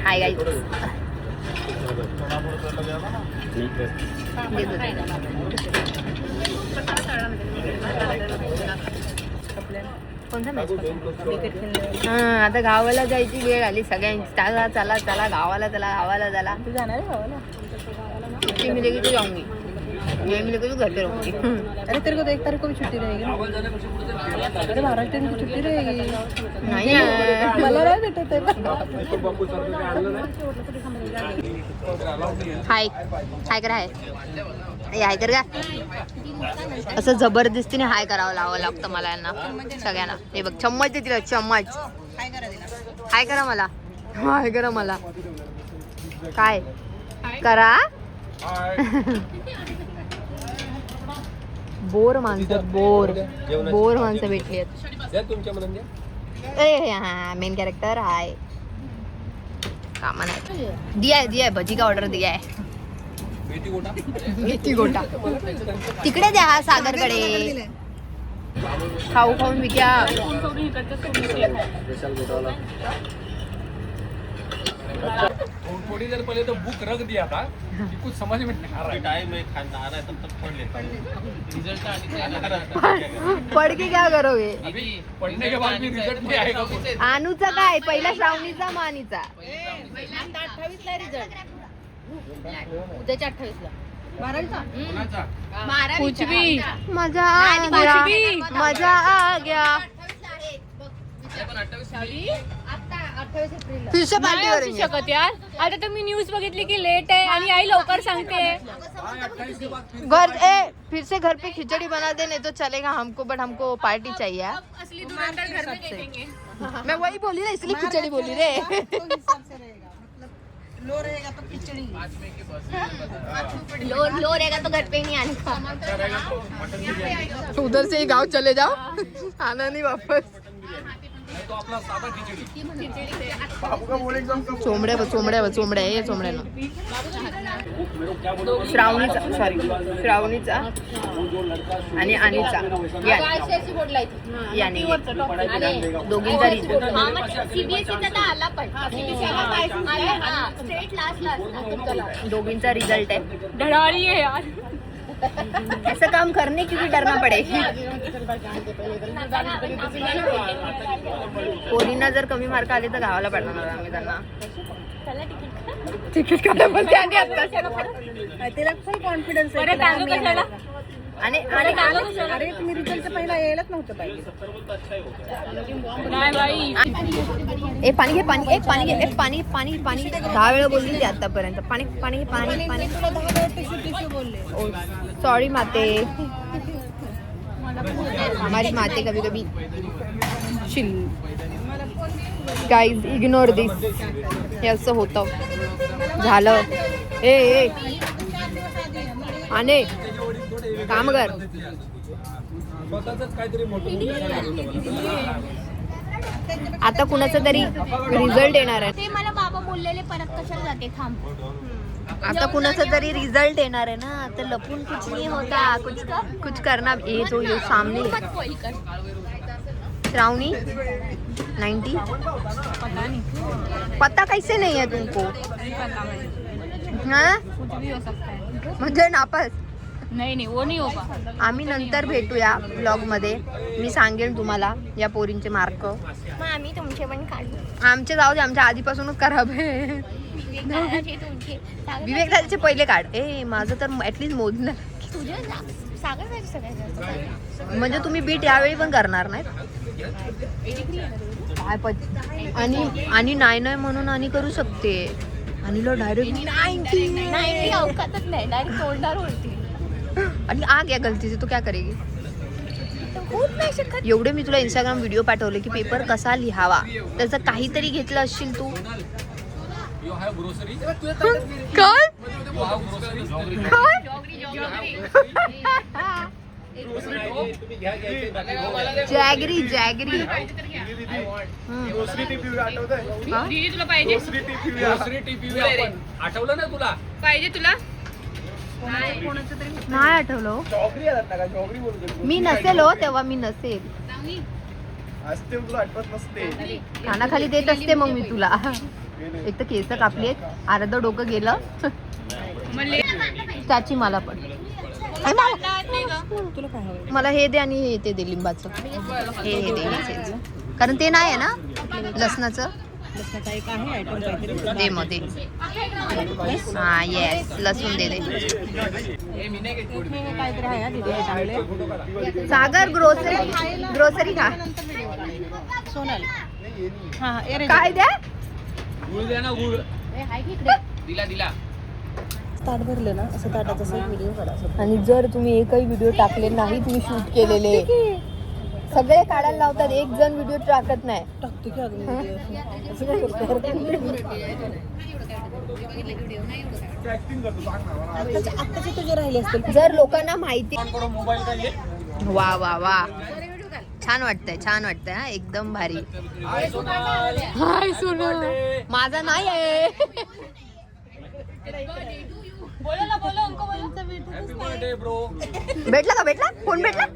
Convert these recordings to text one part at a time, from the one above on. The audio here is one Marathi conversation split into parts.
हाय गाइस आता गावाला जायची वेळ आली सगळ्यांची. चला चला चला गावाला चला गावाला चला. तू जाणार आहे गावाला? छुट्टी मिलेगी तो जाऊंगी, नहीं मिलेगी तो घर पे रहूंगी. अरे तेरे को तो 1 तारीख को भी छुट्टी रहेगी. अरे महाराष्ट्र में छुट्टी रहेगी. नहीं मला नाही भेटत आहे. हाय हाय करा. हाय कर का असं जबरदस्तीने हाय करावं लागतं मला यांना सगळ्यांना. हे बघ चम्मच देतील. चम्मच हाय करा मला. हाय करा मला. काय करा. बोर माणसं बोर माणसं भेटली आहेत. हा मेन कॅरेक्टर हाय कामा नाही. दिया आहे भजी का ऑर्डर दिया आहे. मेथी गोटा तिकडे द्या सागरकडे. खाऊ खाऊन विक्या. थोड़ी देर पहले तो बुक रख दिया था कि कुछ समझ में नहीं आ रहा है. टाइम है खाना आ रहा है तब तक पढ़ लेता हूँ. रिजल्ट पढ़ के क्या करोगे? अभी पढ़ने के बाद भी रिजल्ट नहीं आएगा. अनुचा काय पहिला श्रावणीचा मानीचा. पहिल्यांदा 28 ला रिझल्ट. उद्याच्या 28 ला. 12वीचा. कुछ भी मजा आ गया. फिर से पार्टी करेंगे. शकत यार. आता तर मी न्यूज बघितली की लेट आहे आणि आई लवकर सांगते. फिर से घर पे खिचड़ी बना दे नहीं तो चलेगा हमको, बट हमको पार्टी चाहिए. असली धुरंधर घर में देखेंगे. मैं वही बोली ना, इसलिए खिचड़ी बोली रे. लो रहेगा तो खिचड़ी. लो रहेगा तो घर पे नहीं आने का. उधर से ही गांव चले जाओ, आना नहीं वापस. तो अपना सादा खिचड़ी. चोमड्या हे चोमड्या ना. श्रावणीचा आणि अनिचा याने दोघींचा रिझल्ट. दोघींचा रिझल्ट आहे. धडारी आहे यार. ऐसा काम करने की भी डरना पड़े. पोरींना जर कमी मार्क आले तर गावाला पाठवणार आम्ही त्यांना. तिकीट काढा बोलते आणि तिला फुल कॉन्फिडन्स आहे. आणि अरे तुम्ही रिझल्टचं पहिला यायलाच नव्हतं पाहिजे. नाही बाई. ए पाणी घे पाणी. एक पाणी घे. एक पाणी पाणी पाणी 10 वेळा बोलली ती आतापर्यंत. पाणी पाणी पाणी पाणी. तुला 10 वेळा टिश्यू बोलले. सॉरी माते. हमारी माते कभी कभी चिल. गाइस इग्नोर दिस. हे असं होतं. झालं. ए आने काम कर. आता कुणाचा तरी रिझल्ट येणार आहे. ते मला बाबा बोललेले परत कशाला जाते थांब. आता कुणाचा तरी रिझल्ट येणार आहे ना, तर लपून कुछ नहीं होता. कुछ करना. ये तो ये सामने श्रावणी 90. पता कैसे नहीं है तुमको? हाँ म्हणजे नापास. नाही वो नहीं होगा. आम्ही नंतर भेटूया ब्लॉग मध्ये. मी सांगेन तुम्हाला या पोरींचे मार्क. आम्ही तुमचे पण काढू. आमचे जाऊ दे, आमच्या आधीपासूनच खराब आहे. विवेक दादाचे पहिले काढ. माझं तर ऍटलीस्ट मोजणं. म्हणजे तुम्ही बीट यावेळी पण करणार नाही. आणि नाही म्हणून आणि करू शकते. आणि डायरेक्ट 90 अवकातच नाही. डायरेक्ट तोडणार होती. आणि आ गया गलती से तो क्या करेगी? होत नाही शकत. एवढे मी तुला इंस्टाग्राम व्हिडिओ पाठवले की पेपर कसा लिहावा, त्याचं काहीतरी घेतलं असशील तू. काय जॅगरी तुला पाहिजे. आठवलं ना तुला? पाहिजे तुला. नाही आठवलं. मी नसेल हो तेव्हा. मी नसेल. असते तुला आठवत नसते. कानाखाली देत असते मग मी तुला. एक तर केस कापली आहेत, अर्ध डोकं गेलं. त्याची मला पण तुला काय हवं? मला हे दे आणि ते दे लिंबाचं. हे दे हेच. कारण ते नाही आहे ना लसणाचं. लसणाचा एक आहे आयटम काहीतरी. दे मग दे. हा येस लसूण दे दे. हे काहीतरी आहे हा तिथे हे टाकले. सागर ग्रोसरी खा. सोनाली. हा हा एरे काय द्या गुळ द्या ना गुळ. दिला ताट भरले ना असं ताटाचा असा व्हिडिओ काढा. आणि जर तुम्ही एकही व्हिडिओ टाकले नाही तुम्ही शूट केलेले सगळे काढायला लावतात, एक जण व्हिडिओ टाकत नाही. टाकतो की अजून व्हिडिओ असं काय करतो? आत्ताचे तुझे राहिले असतील. जर लोकांना माहिती मोबाईल काय घे. वा वा वा छान वाटतंय हा एकदम भारी. हाय सोनल माझा नाही आहे. बोलो ना बोलो अंको बोलो. Happy birthday bro. भेटला फोन भेटला.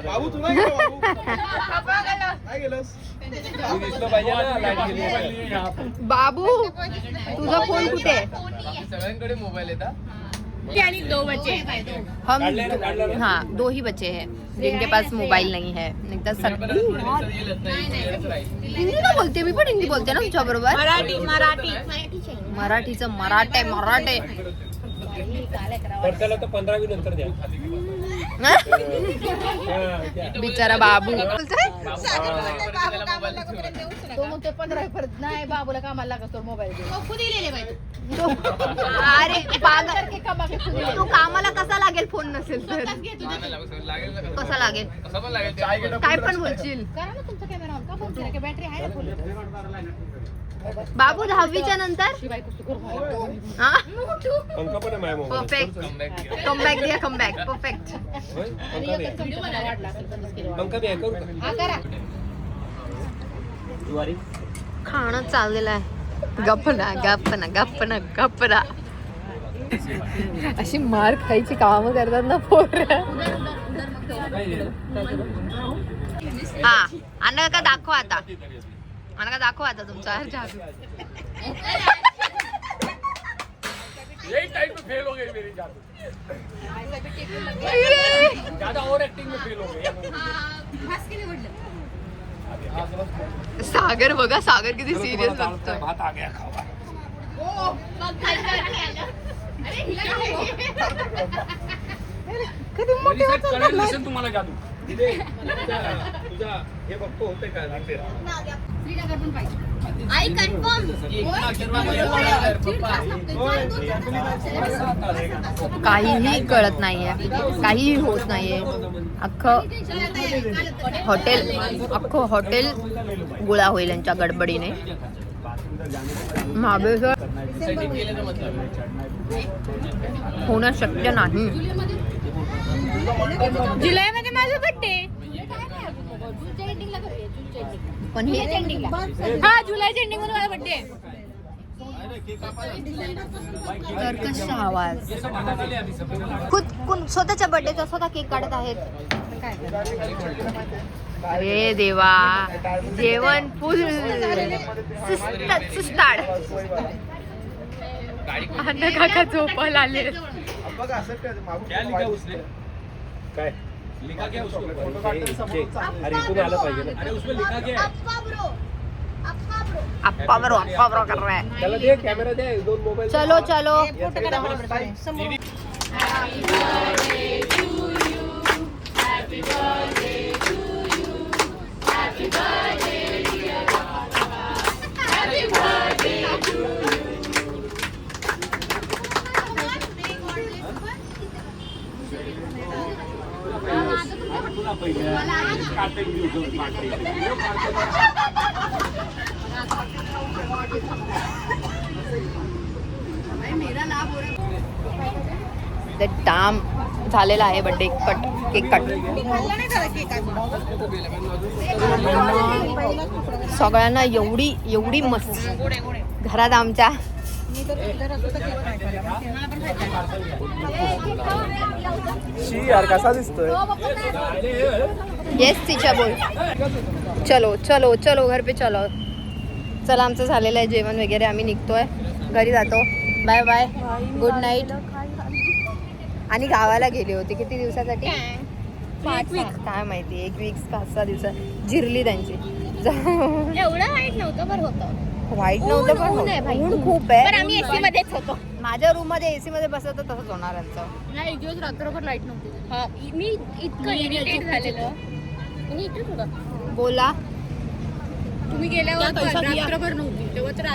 बाबू तुला काय बाबू? काय गेलंस? दिसलं पाहिजे ना लाईट गेली. बाबू तुझा फोन कुठे? सगळ्यांकडे मोबाईल येतात. आणि दो बच्चे. हम हाँ 2 ही बच्चे हैं जिनके पास मोबाइल नहीं है. नहीं तो हिंदी ना बोलते मी पण हिंदी बोलते ना तुझ्या बरोबर. मराठीचं मराठे पडताला तर 15 नंतर द्या. बिचारा बाबू बोलतोय. तो मग ते 15 परत नाही बाबूला कामाला लागतो मोबाईल दे. अरे पागल तू कामाला कसा लागेल फोन नसेल तर कसा लागेल काय पण बोलशील. करा ना तुमचा कॅमेरा ऑन का फोन केला की बॅटरी आहे ना फुल. बाबू 10वीच्या नंतर अंक पण आहे माझ्या मोबाईल. परफेक्ट कमबॅक द्या कमबॅक परफेक्ट. अंक बी आहे करू का? हा करा. खाणं चाललेलं आहे. गप्पना अशी मार खायची कामं करतात ना पोर. हा आणि का दाखव आता तुमचा यही टाइम में फेल हो गई मेरी जादू. ज्यादा ओवर एक्टिंग में फेल हो गई. सागर बघा सागर किती सिरियस बघतोय. भात आ गया खावा. माझी साईड कळेल नसेल तुम्हाला जादू. तुझा हे बघतो होते काय काहीही कळत नाहीये, काहीही होत नाहीये. अख्खं हॉटेल गोळा होईल यांच्या गडबडीने. महाबळेश्वर होणं शक्य नाही. जुलैमध्ये माझा बर्थडे. पण हे हा जुलैच्या एंडिंग मध्ये माझा बर्थडे. कर्कश आवाज. स्वतःच्या बर्थडेचा स्वतः केक काढत आहेत. अरे देवा जेवण फुल सुस्ताड. अन्न काका झोपायला आले. बघा असं काय मागून क्या लिखा उसने? काय लिखा क्या उसको? अरे इथून आलं पाहिजे ना. अरे उसमें लिखा क्या है? अप्पा बरो कर रहा है. त्याला दे कॅमेरा दे. 2 मोबाईल. चलो चलो ते टाम झालेला आहे बर्थडे केक कट. सगळ्यांना एवढी मस्त घरात आमच्या शी यार कसा दिसतोय येस तिच्या बोल. चलो चलो चलो घर पे चलो. चला आमचं झालेलं आहे जेवण वगैरे, आम्ही निघतोय घरी जातो. Bye bye, good night. आणि गावाला गेले होते किती दिवसासाठी? 5 काय माहिती, 1 वीक 5-6 दिवसात जिरली त्यांची. एवढं वाईट नव्हतं बरं होतं. वाईट नव्हतं पण ऊन खूप आहे. पण आम्ही एसी मध्येच होतो. माझ्या रूम मध्ये एसी मध्ये बसत तर तसंच होणार यांचं. नाही, एक दिवस रात्रभर लाईट नव्हती. मी इतकं इरिटेट झालेलं. आणि इथेच होता. बोला. तुम्ही गेल्यावर रात्रभर नव्हती तेव्हा तर